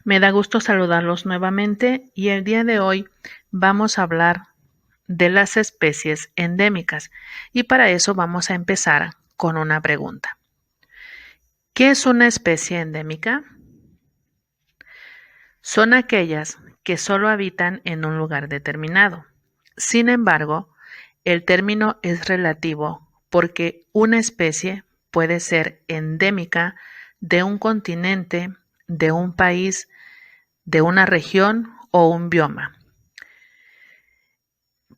Me da gusto saludarlos nuevamente y el día de hoy vamos a hablar de las especies endémicas y para eso vamos a empezar con una pregunta. ¿Qué es una especie endémica? Son aquellas que solo habitan en un lugar determinado. Sin embargo, el término es relativo porque una especie puede ser endémica de un continente, de un país, de una región o un bioma.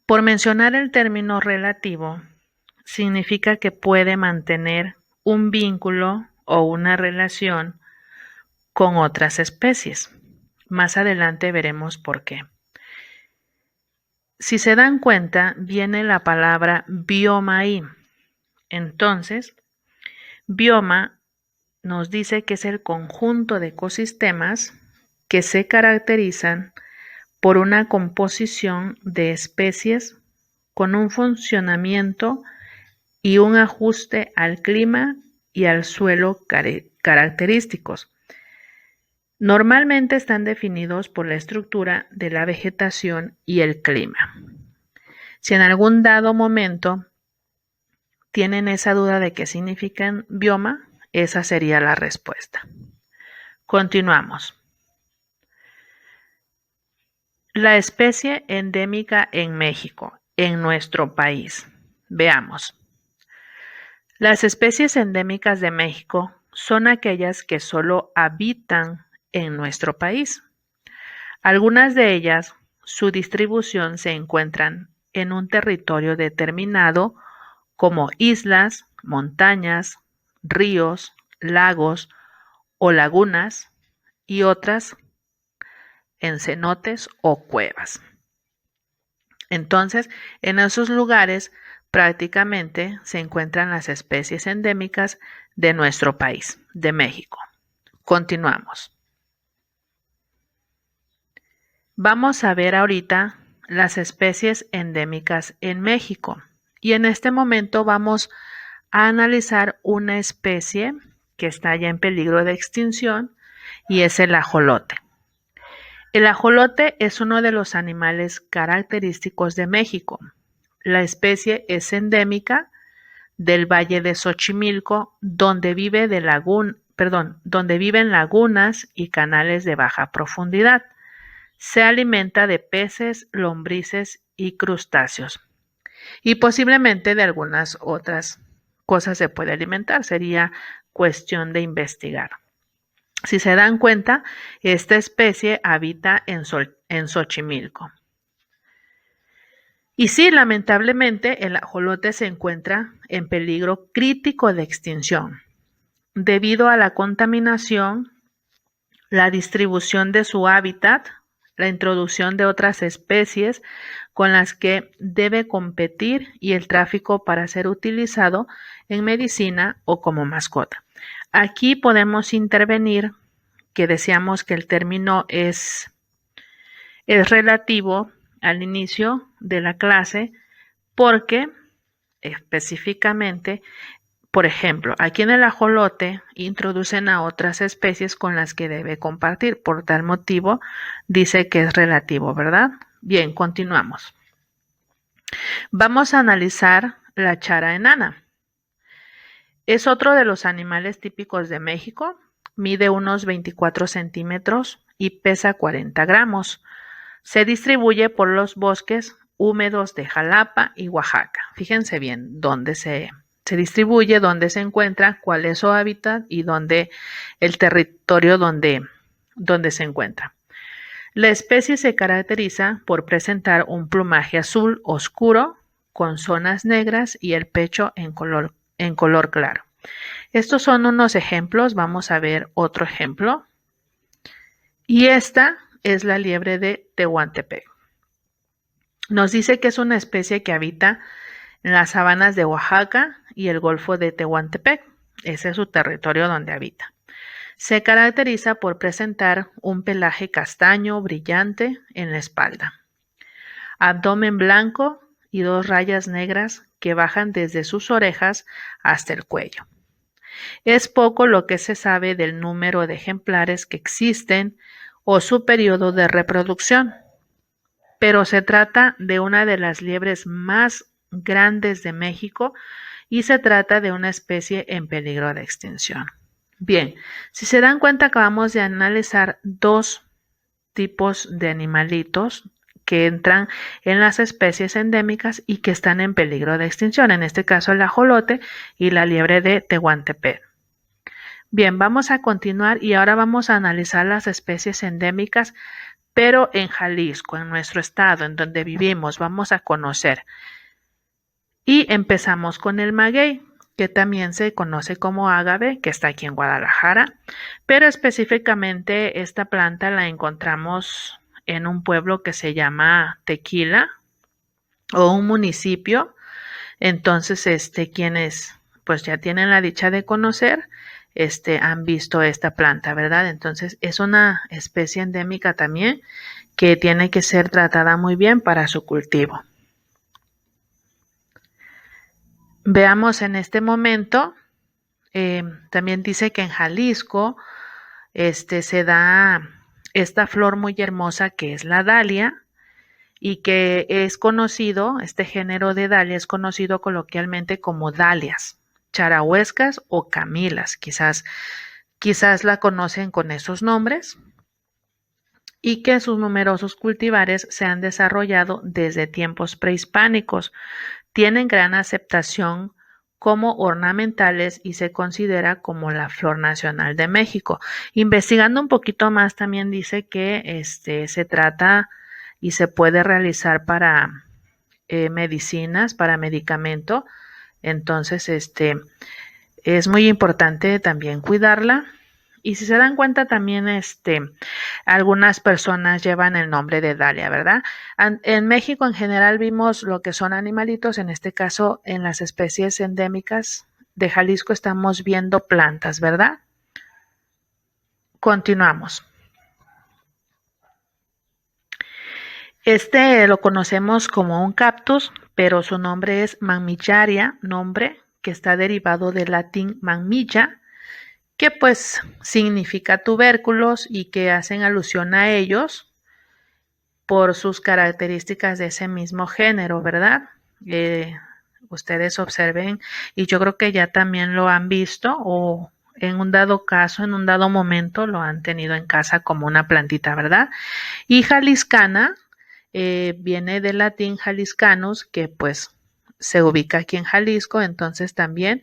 Por mencionar el término relativo, significa que puede mantener un vínculo o una relación con otras especies. Más adelante veremos por qué. Si se dan cuenta, viene la palabra bioma ahí. Entonces, bioma nos dice que es el conjunto de ecosistemas que se caracterizan por una composición de especies con un funcionamiento y un ajuste al clima y al suelo característicos. Normalmente están definidos por la estructura de la vegetación y el clima. Si en algún dado momento tienen esa duda de qué significan bioma, esa sería la respuesta. Continuamos. La especie endémica en México, en nuestro país. Veamos. Las especies endémicas de México son aquellas que solo habitan en nuestro país. Algunas de ellas, su distribución se encuentran en un territorio determinado como islas, montañas, ríos, lagos o lagunas y otras en cenotes o cuevas. Entonces, en esos lugares prácticamente se encuentran las especies endémicas de nuestro país, de México. Continuamos. Vamos a ver ahorita las especies endémicas en México y en este momento vamos a analizar una especie que está ya en peligro de extinción y es el ajolote. El ajolote es uno de los animales característicos de México. La especie es endémica del Valle de Xochimilco, donde viven lagunas y canales de baja profundidad. Se alimenta de peces, lombrices y crustáceos. Y posiblemente de algunas otras cosas se puede alimentar. Sería cuestión de investigar. Si se dan cuenta, esta especie habita en Xochimilco. Y sí, lamentablemente, el ajolote se encuentra en peligro crítico de extinción debido a la contaminación, la distribución de su hábitat, la introducción de otras especies con las que debe competir y el tráfico para ser utilizado en medicina o como mascota. Aquí podemos intervenir, que decíamos que el término es relativo al inicio de la clase, porque específicamente, por ejemplo, aquí en el ajolote introducen a otras especies con las que debe compartir. Por tal motivo, dice que es relativo, ¿verdad? Bien, continuamos. Vamos a analizar la chara enana. Es otro de los animales típicos de México. Mide unos 24 centímetros y pesa 40 gramos. Se distribuye por los bosques húmedos de Jalapa y Oaxaca. Fíjense bien dónde se distribuye, dónde se encuentra, cuál es su hábitat y dónde el territorio donde se encuentra. La especie se caracteriza por presentar un plumaje azul oscuro con zonas negras y el pecho en color claro. Estos son unos ejemplos. Vamos a ver otro ejemplo. Y esta es la liebre de Tehuantepec. Nos dice que es una especie que habita en las sabanas de Oaxaca y el Golfo de Tehuantepec. Ese es su territorio donde habita. Se caracteriza por presentar un pelaje castaño brillante en la espalda, abdomen blanco y 2 rayas negras que bajan desde sus orejas hasta el cuello. Es poco lo que se sabe del número de ejemplares que existen o su periodo de reproducción, pero se trata de una de las liebres más grandes de México y se trata de una especie en peligro de extinción. Bien, si se dan cuenta, acabamos de analizar dos tipos de animalitos que entran en las especies endémicas y que están en peligro de extinción, en este caso el ajolote y la liebre de Tehuantepec. Bien, vamos a continuar y ahora vamos a analizar las especies endémicas, pero en Jalisco, en nuestro estado, en donde vivimos, vamos a conocer. Y empezamos con el maguey, que también se conoce como ágave, que está aquí en Guadalajara, pero específicamente esta planta la encontramos en un pueblo que se llama Tequila o un municipio. Entonces, quienes pues ya tienen la dicha de conocer, han visto esta planta, ¿verdad? Entonces, es una especie endémica también que tiene que ser tratada muy bien para su cultivo. Veamos en este momento, también dice que en Jalisco se da esta flor muy hermosa que es la dalia y que es conocido, este género de dalia es conocido coloquialmente como dalias, charahuescas o camilas, quizás la conocen con esos nombres, y que sus numerosos cultivares se han desarrollado desde tiempos prehispánicos. Tienen gran aceptación como ornamentales y se considera como la flor nacional de México. Investigando un poquito más también dice que se trata y se puede realizar para medicinas, para medicamento. Entonces, es muy importante también cuidarla. Y si se dan cuenta también, algunas personas llevan el nombre de Dalia, ¿verdad? En México en general vimos lo que son animalitos, en este caso en las especies endémicas de Jalisco estamos viendo plantas, ¿verdad? Continuamos. Este lo conocemos como un cactus, pero su nombre es Manmillaria, nombre que está derivado del latín manmilla, que pues significa tubérculos y que hacen alusión a ellos por sus características de ese mismo género, ¿verdad? Ustedes observen, y yo creo que ya también lo han visto o en un dado caso, en un dado momento lo han tenido en casa como una plantita, ¿verdad? Y jaliscana viene del latín jaliscanus, que pues se ubica aquí en Jalisco, entonces también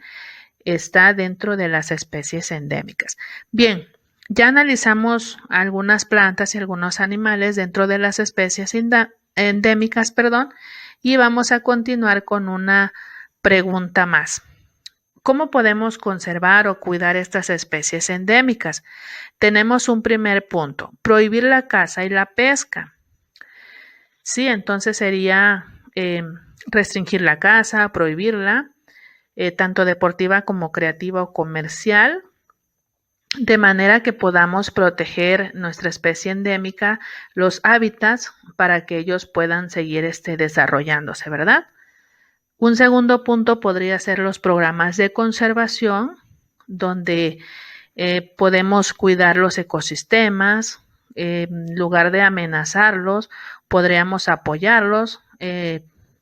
está dentro de las especies endémicas. Bien, ya analizamos algunas plantas y algunos animales dentro de las especies endémicas, perdón, y vamos a continuar con una pregunta más. ¿Cómo podemos conservar o cuidar estas especies endémicas? Tenemos un primer punto, prohibir la caza y la pesca. Sí, entonces sería restringir la caza, prohibirla, tanto deportiva como creativa o comercial, de manera que podamos proteger nuestra especie endémica, los hábitats, para que ellos puedan seguir desarrollándose, ¿verdad? Un segundo punto podría ser los programas de conservación, donde podemos cuidar los ecosistemas, en lugar de amenazarlos, podríamos apoyarlos,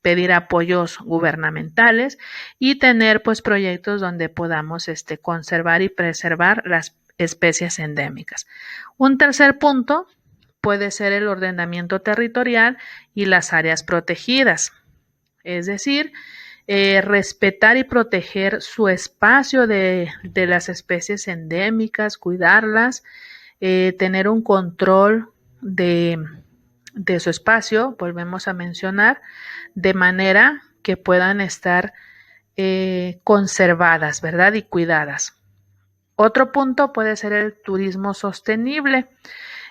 pedir apoyos gubernamentales y tener pues proyectos donde podamos conservar y preservar las especies endémicas. Un tercer punto puede ser el ordenamiento territorial y las áreas protegidas, es decir, respetar y proteger su espacio de las especies endémicas, cuidarlas, tener un control de su espacio, volvemos a mencionar, de manera que puedan estar conservadas, ¿verdad? Y cuidadas. Otro punto puede ser el turismo sostenible,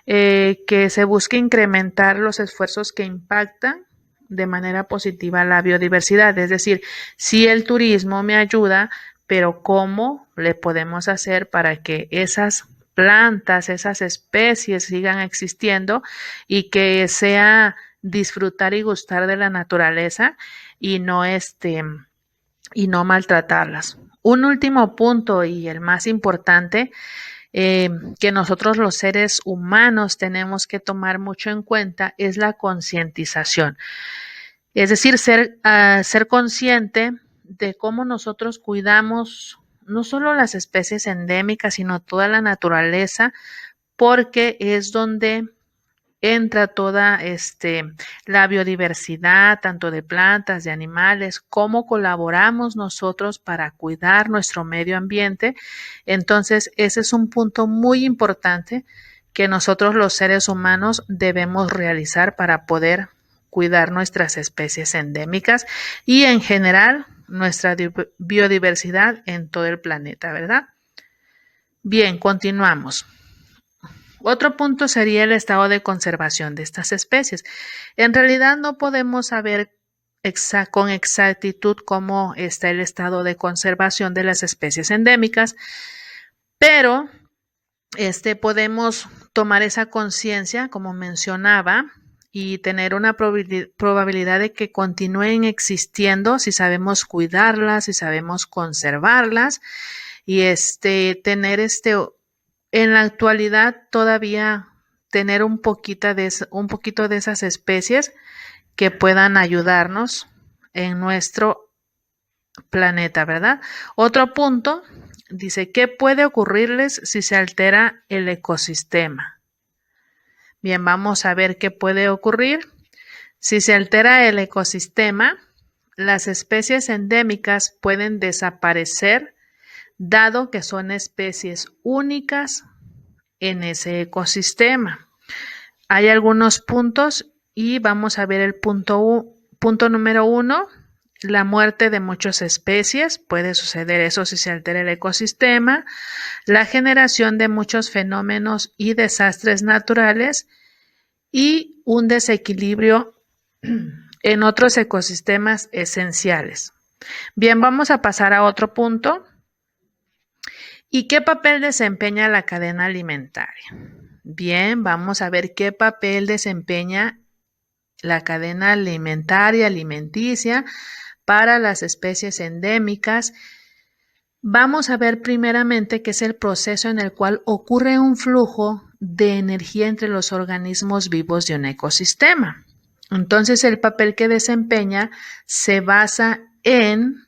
que se busque incrementar los esfuerzos que impactan de manera positiva la biodiversidad. Es decir, si el turismo me ayuda, pero ¿cómo le podemos hacer para que esas plantas, esas especies sigan existiendo y que sea disfrutar y gustar de la naturaleza y no maltratarlas? Un último punto y el más importante que nosotros los seres humanos tenemos que tomar mucho en cuenta es la concientización. Es decir, ser consciente de cómo nosotros cuidamos no solo las especies endémicas, sino toda la naturaleza, porque es donde entra toda la biodiversidad, tanto de plantas, de animales, cómo colaboramos nosotros para cuidar nuestro medio ambiente. Entonces, ese es un punto muy importante que nosotros los seres humanos debemos realizar para poder cuidar nuestras especies endémicas y en general nuestra biodiversidad en todo el planeta, ¿verdad? Bien, continuamos. Otro punto sería el estado de conservación de estas especies. En realidad no podemos saber con exactitud cómo está el estado de conservación de las especies endémicas, pero podemos tomar esa conciencia, como mencionaba, y tener una probabilidad de que continúen existiendo si sabemos cuidarlas, si sabemos conservarlas y tener en la actualidad todavía tener un poquito de esas especies que puedan ayudarnos en nuestro planeta, ¿verdad? Otro punto dice, ¿qué puede ocurrirles si se altera el ecosistema? Bien, vamos a ver qué puede ocurrir. Si se altera el ecosistema, las especies endémicas pueden desaparecer, dado que son especies únicas en ese ecosistema. Hay algunos puntos y vamos a ver el punto número 1. La muerte de muchas especies, puede suceder eso si se altera el ecosistema. La generación de muchos fenómenos y desastres naturales y un desequilibrio en otros ecosistemas esenciales. Bien, vamos a pasar a otro punto. ¿Y qué papel desempeña la cadena alimentaria? Bien, vamos a ver qué papel desempeña la cadena alimenticia para las especies endémicas. Vamos a ver primeramente qué es el proceso en el cual ocurre un flujo de energía entre los organismos vivos de un ecosistema. Entonces, el papel que desempeña se basa en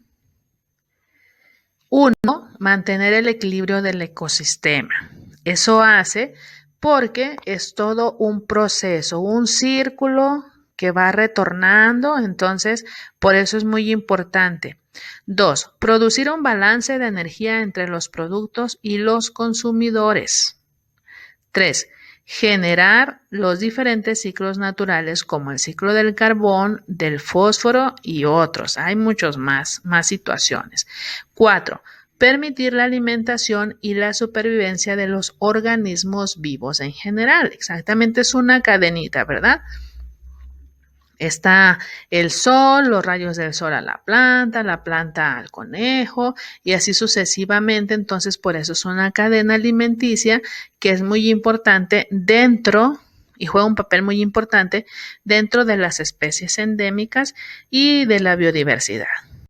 1. Mantener el equilibrio del ecosistema. Eso hace porque es todo un proceso, un círculo que va retornando, entonces por eso es muy importante. 2. Producir un balance de energía entre los productos y los consumidores. 3. Generar los diferentes ciclos naturales como el ciclo del carbón, del fósforo y otros. Hay muchos más situaciones. 4. Permitir la alimentación y la supervivencia de los organismos vivos en general. Exactamente, es una cadenita, ¿verdad? Está el sol, los rayos del sol a la planta al conejo y así sucesivamente. Entonces, por eso es una cadena alimenticia que es muy importante dentro y juega un papel muy importante dentro de las especies endémicas y de la biodiversidad.